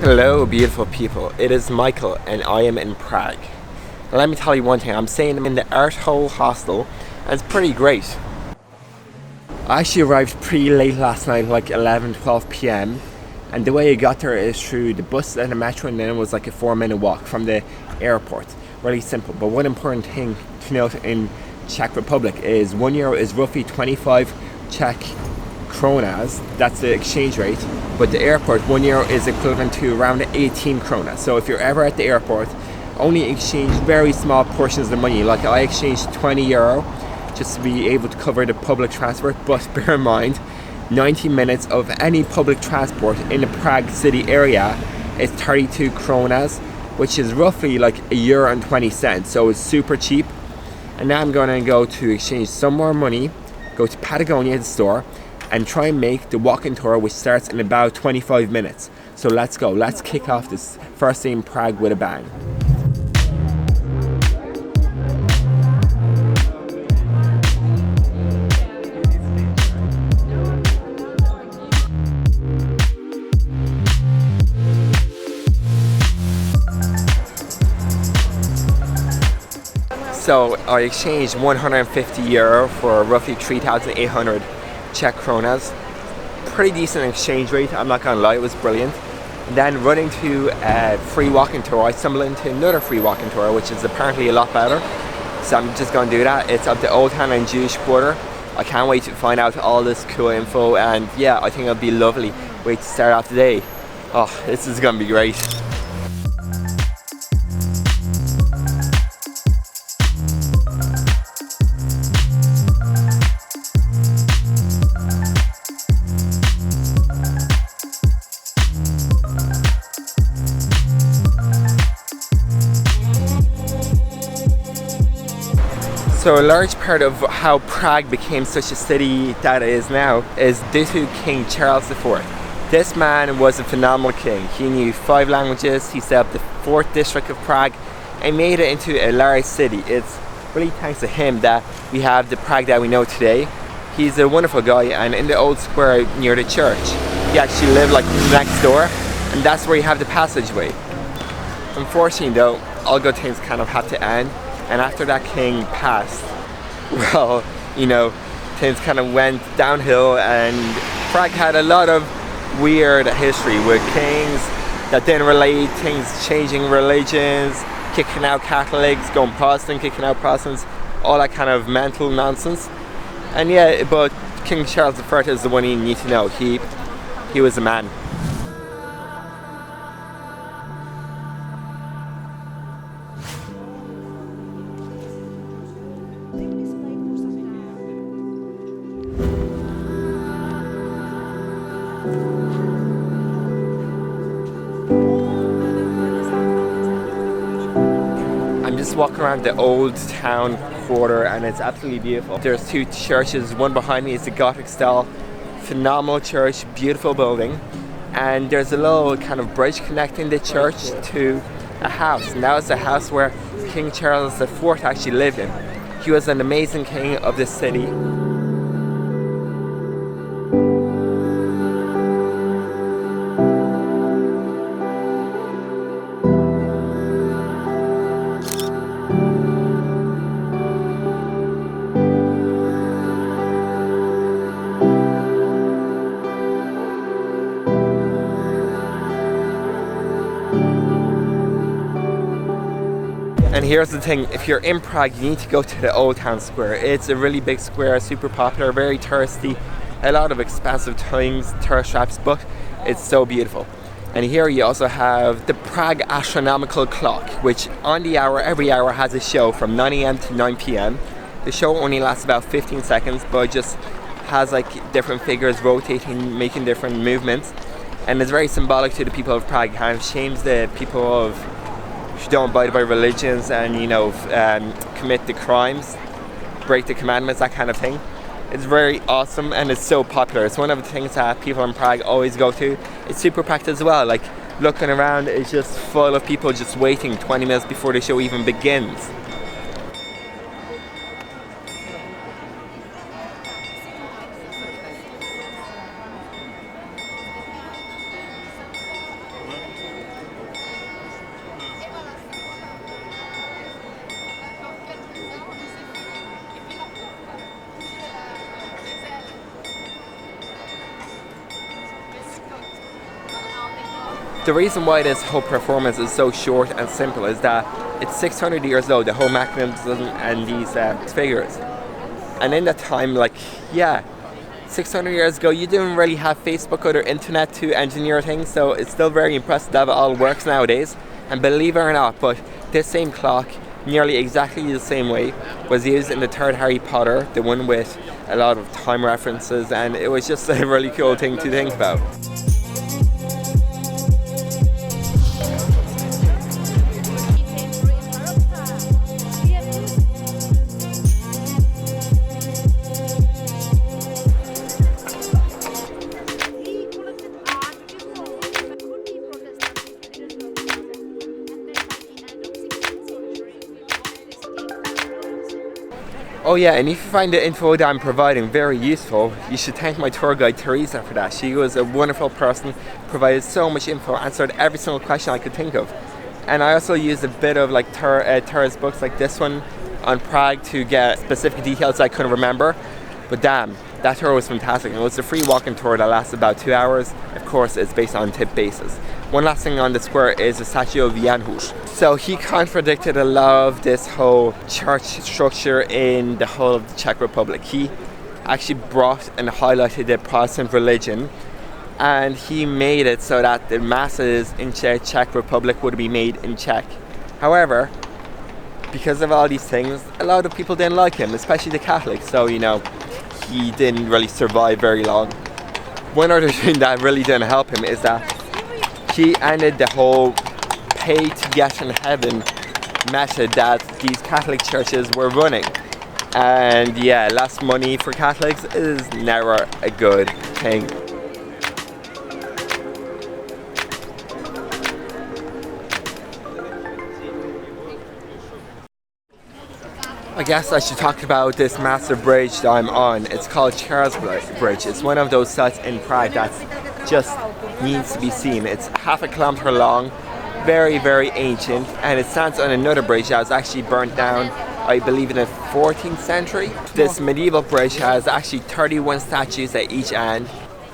Hello, beautiful people. It is Michael, and I am in Prague. And let me tell you one thing. I'm staying in the Art Hole hostel, and it's pretty great. I actually arrived pretty late last night, like 11-12 p.m. And the way I got there is through the bus and the metro, and then it was like a 4-minute walk from the airport. Really simple. But one important thing to note in Czech Republic is €1 is roughly 25 Czech kronas. That's the exchange rate. But the airport, €1 is equivalent to around 18 kronas. So if you're ever at the airport, only exchange very small portions of the money. Like I exchanged €20 just to be able to cover the public transport. But bear in mind, 90 minutes of any public transport in the Prague city area is 32 kronas, which is roughly like €1.20. So it's super cheap. And now I'm going to go to exchange some more money, go to Patagonia, the store, and try and make the walking tour, which starts in about 25 minutes. So let's go. Let's kick off this first day in Prague with a bang. So I exchanged €150 for roughly 3,800 Czech kronas. Pretty decent exchange rate, I'm not gonna lie, it was brilliant. And then running to a free walking tour, I stumbled into another free walking tour, which is apparently a lot better. So I'm just gonna do that. It's up the Old Town and Jewish quarter. I can't wait to find out all this cool info, and yeah, I think it'll be lovely. Wait to start off the day. Oh, this is gonna be great. So a large part of how Prague became such a city that it is now is due to King Charles IV. This man was a phenomenal king. He knew 5 languages, he set up the 4th district of Prague and made it into a large city. It's really thanks to him that we have the Prague that we know today. He's a wonderful guy, and in the old square near the church, he actually lived like next door, and that's where you have the passageway. Unfortunately though, all good things kind of have to end. And after that king passed, well, you know, things kind of went downhill, and Prague had a lot of weird history with kings that didn't relate, things changing religions, kicking out Catholics, going Protestant, kicking out Protestants, all that kind of mental nonsense. And yeah, but King Charles I is the one you need to know. He was a man. Walking around the Old Town quarter, and it's absolutely beautiful. There's 2 churches. One behind me is the Gothic style, phenomenal church, beautiful building, and there's a little kind of bridge connecting the church to a house, and that was the house where King Charles IV actually lived in. He was an amazing king of this city. And here's the thing, if you're in Prague, you need to go to the Old Town Square. It's a really big square, super popular, very touristy, a lot of expensive things, tourist traps, but it's so beautiful. And here you also have the Prague Astronomical Clock, which on the hour, every hour has a show from 9 AM to 9 PM. The show only lasts about 15 seconds, but it just has like different figures rotating, making different movements. And it's very symbolic to the people of Prague, kind of shames the people of who don't abide by religions and, you know, commit the crimes, break the commandments, that kind of thing. It's very awesome, and it's so popular. It's one of the things that people in Prague always go to. It's super packed as well. Like, looking around, it's just full of people just waiting 20 minutes before the show even begins. The reason why this whole performance is so short and simple is that it's 600 years old, the whole mechanism and these figures. And in that time, like, yeah, 600 years ago, you didn't really have Facebook or the internet to engineer things, so it's still very impressive that it all works nowadays. And believe it or not, but this same clock, nearly exactly the same way, was used in the third Harry Potter, the one with a lot of time references, and it was just a really cool thing to think about. Oh yeah, and if you find the info that I'm providing very useful, you should thank my tour guide Teresa for that. She was a wonderful person, provided so much info, answered every single question I could think of. And I also used a bit of like Tara's books like this one on Prague to get specific details I couldn't remember. But damn, that tour was fantastic. It was a free walking tour that lasted about 2 hours. Of course, it's based on tip basis. One last thing on the square is the statue of Jan Hus. So he contradicted a lot of this whole church structure in the whole of the Czech Republic. He actually brought and highlighted the Protestant religion, and he made it so that the masses in Czech Republic would be made in Czech. However, because of all these things, a lot of people didn't like him, especially the Catholics. So, you know, he didn't really survive very long. One other thing that really didn't help him is that he ended the whole pay to get in heaven method that these Catholic churches were running. And yeah, less money for Catholics is never a good thing. I guess I should talk about this massive bridge that I'm on. It's called Charles Bridge. It's one of those sites in Prague that just needs to be seen. It's half a kilometer long, very, very ancient, and it stands on another bridge that was actually burnt down, I believe, in the 14th century. This medieval bridge has actually 31 statues at each end.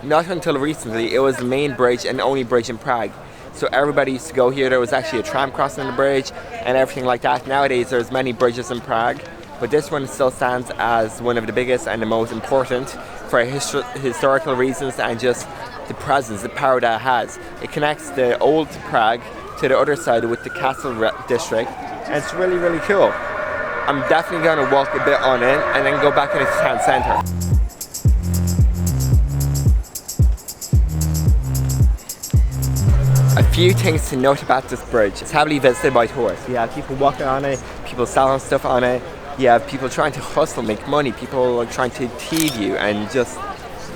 Not until recently, it was the main bridge and only bridge in Prague. So everybody used to go here. There was actually a tram crossing the bridge and everything like that. Nowadays there's many bridges in Prague, but this one still stands as one of the biggest and the most important for historical reasons and just the presence, the power that it has. It connects the old Prague to the other side with the castle district, and it's really, really cool. I'm definitely going to walk a bit on it and then go back into the town centre. A few things to note about this bridge. It's heavily visited by tourists. You have people walking on it, people selling stuff on it, you have people trying to hustle, make money, people are trying to thieve you and just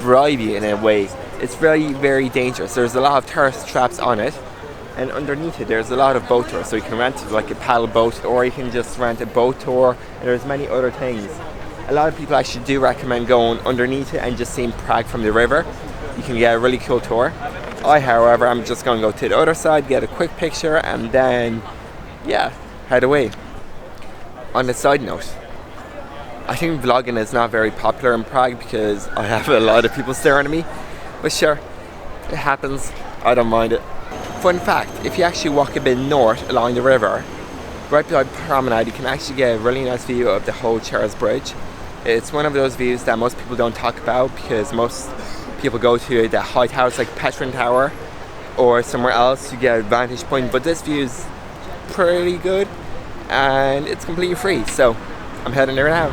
bribe you in a way. It's very, very dangerous. There's a lot of tourist traps on it, and underneath it there's a lot of boat tours. So you can rent like a paddle boat, or you can just rent a boat tour, and there's many other things. A lot of people actually do recommend going underneath it and just seeing Prague from the river. You can get a really cool tour. I, however, I'm just going to go to the other side, get a quick picture, and then, yeah, head away. On a side note, I think vlogging is not very popular in Prague because I have a lot of people staring at me. But sure, it happens. I don't mind it. Fun fact, if you actually walk a bit north along the river, right by Promenade, you can actually get a really nice view of the whole Charles Bridge. It's one of those views that most people don't talk about because most people go to the high towers like Petrin Tower or somewhere else to get a vantage point, but this view is pretty good and it's completely free, so I'm heading there now.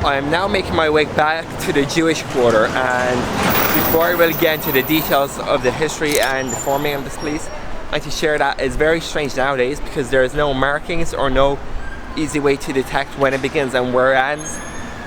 I am now making my way back to the Jewish quarter, and before I really get into the details of the history and the forming of this place, like to share that it's very strange nowadays because there is no markings or no easy way to detect when it begins and where it ends.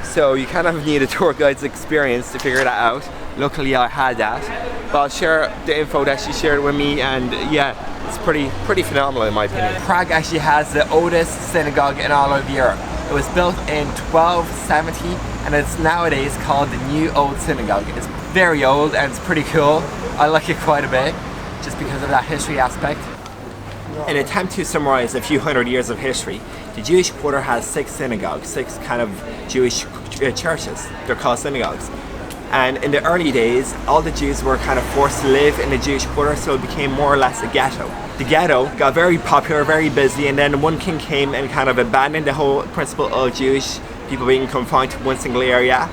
So you kind of need a tour guide's experience to figure that out. Luckily I had that. But I'll share the info that she shared with me, and yeah, it's pretty phenomenal in my opinion. Prague actually has the oldest synagogue in all of Europe. It was built in 1270 and it's nowadays called the New Old Synagogue. It's very old and it's pretty cool. I like it quite a bit just because of that history aspect. In an attempt to summarize a few hundred years of history, the Jewish quarter has 6 synagogues, 6 kind of Jewish churches. They're called synagogues. And in the early days, all the Jews were kind of forced to live in the Jewish quarter, so it became more or less a ghetto. The ghetto got very popular, very busy, and then one king came and kind of abandoned the whole principle of Jewish people being confined to one single area.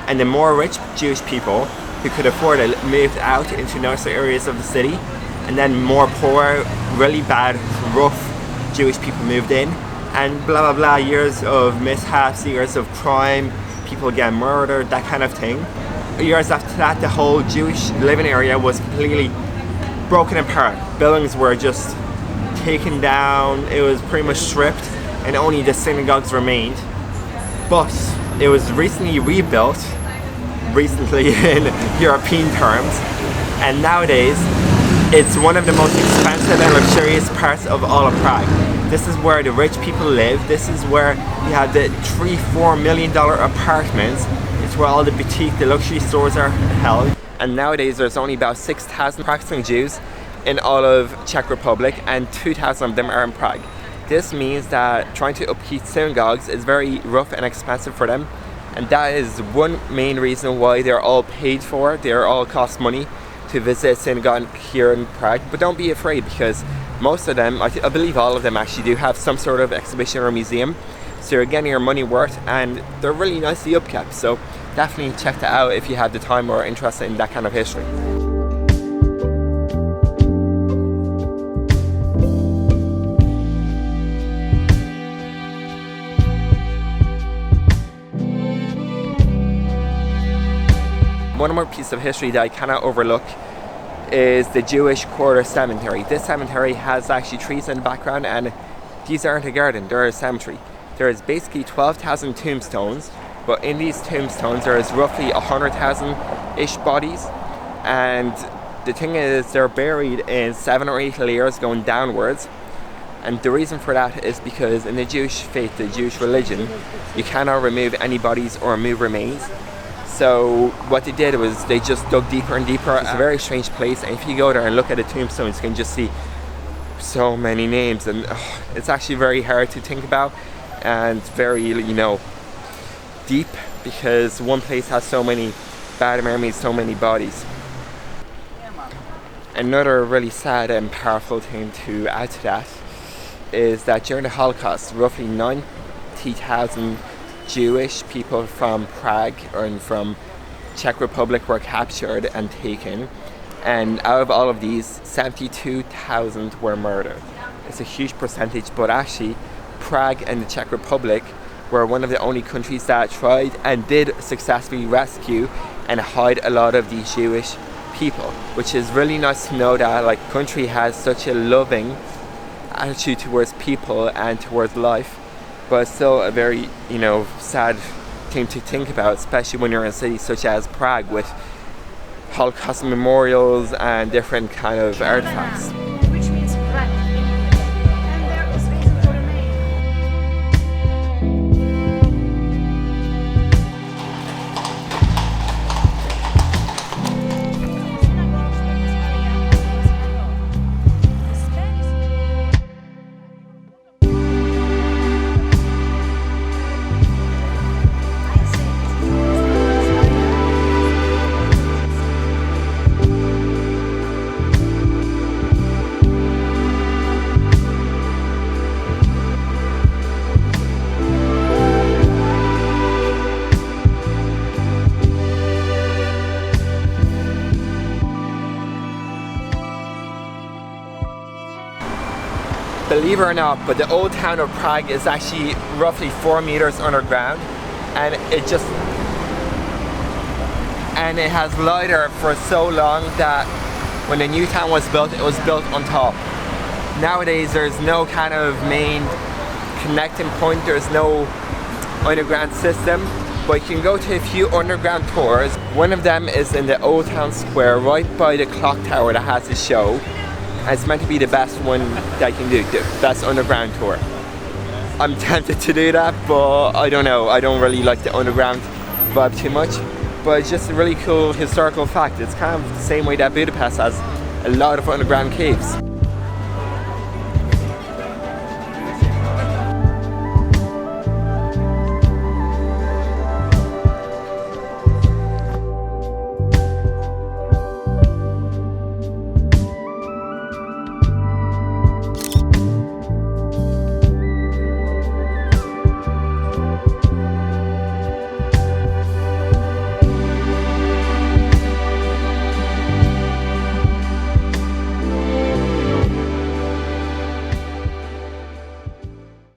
And the more rich Jewish people who could afford it moved out into nicer areas of the city. And then more poor, really bad, rough Jewish people moved in. And blah blah blah, years of mishaps, years of crime, people get murdered, that kind of thing. Years after that, the whole Jewish living area was completely broken apart. Buildings were just taken down, it was pretty much stripped, and only the synagogues remained. But it was recently rebuilt, recently in European terms, and nowadays it's one of the most expensive and luxurious parts of all of Prague. This is where the rich people live. This is where you have the $3-4 million apartments. It's where all the boutique, the luxury stores are held. And nowadays there's only about 6,000 practicing Jews in all of Czech Republic, and 2,000 of them are in Prague. This means that trying to upkeep synagogues is very rough and expensive for them, and that is one main reason why they're all paid for. They're all cost money to visit a synagogue here in Prague. But don't be afraid, because most of them, I believe all of them actually do have some sort of exhibition or museum, so you're getting your money worth, and they're really nicely upkept. So definitely check that out if you have the time or are interested in that kind of history. One more piece of history that I cannot overlook is the Jewish Quarter Cemetery. This cemetery has actually trees in the background, and these aren't a garden, they're a cemetery. There is basically 12,000 tombstones, but in these tombstones there is roughly 100,000-ish bodies, and the thing is they're buried in 7 or 8 layers going downwards. And the reason for that is because in the Jewish faith, the Jewish religion, you cannot remove any bodies or move remains. So what they did was they just dug deeper and deeper. It's a very strange place, and if you go there and look at the tombstones, you can just see so many names, and it's actually very hard to think about and very, deep, because one place has so many bad memories, so many bodies. Another really sad and powerful thing to add to that is that during the Holocaust, roughly 90,000 Jewish people from Prague and from Czech Republic were captured and taken, and out of all of these, 72,000 were murdered. It's a huge percentage, but actually Prague and the Czech Republic were one of the only countries that tried and did successfully rescue and hide a lot of these Jewish people, which is really nice to know that like country has such a loving attitude towards people and towards life. But it's still a very, sad thing to think about, especially when you're in cities such as Prague with Holocaust memorials and different kind of artifacts. Which means Prague. And there is reason to remain. Believe it or not, but the Old Town of Prague is actually roughly 4 meters underground, and it has lied there for so long that when the new town was built, it was built on top. Nowadays there's no kind of main connecting point, there's no underground system, but you can go to a few underground tours. One of them is in the Old Town Square, right by the clock tower that has a show. And it's meant to be the best one that you can do, the best underground tour. I'm tempted to do that, but I don't know, I don't really like the underground vibe too much. But it's just a really cool historical fact. It's kind of the same way that Budapest has a lot of underground caves.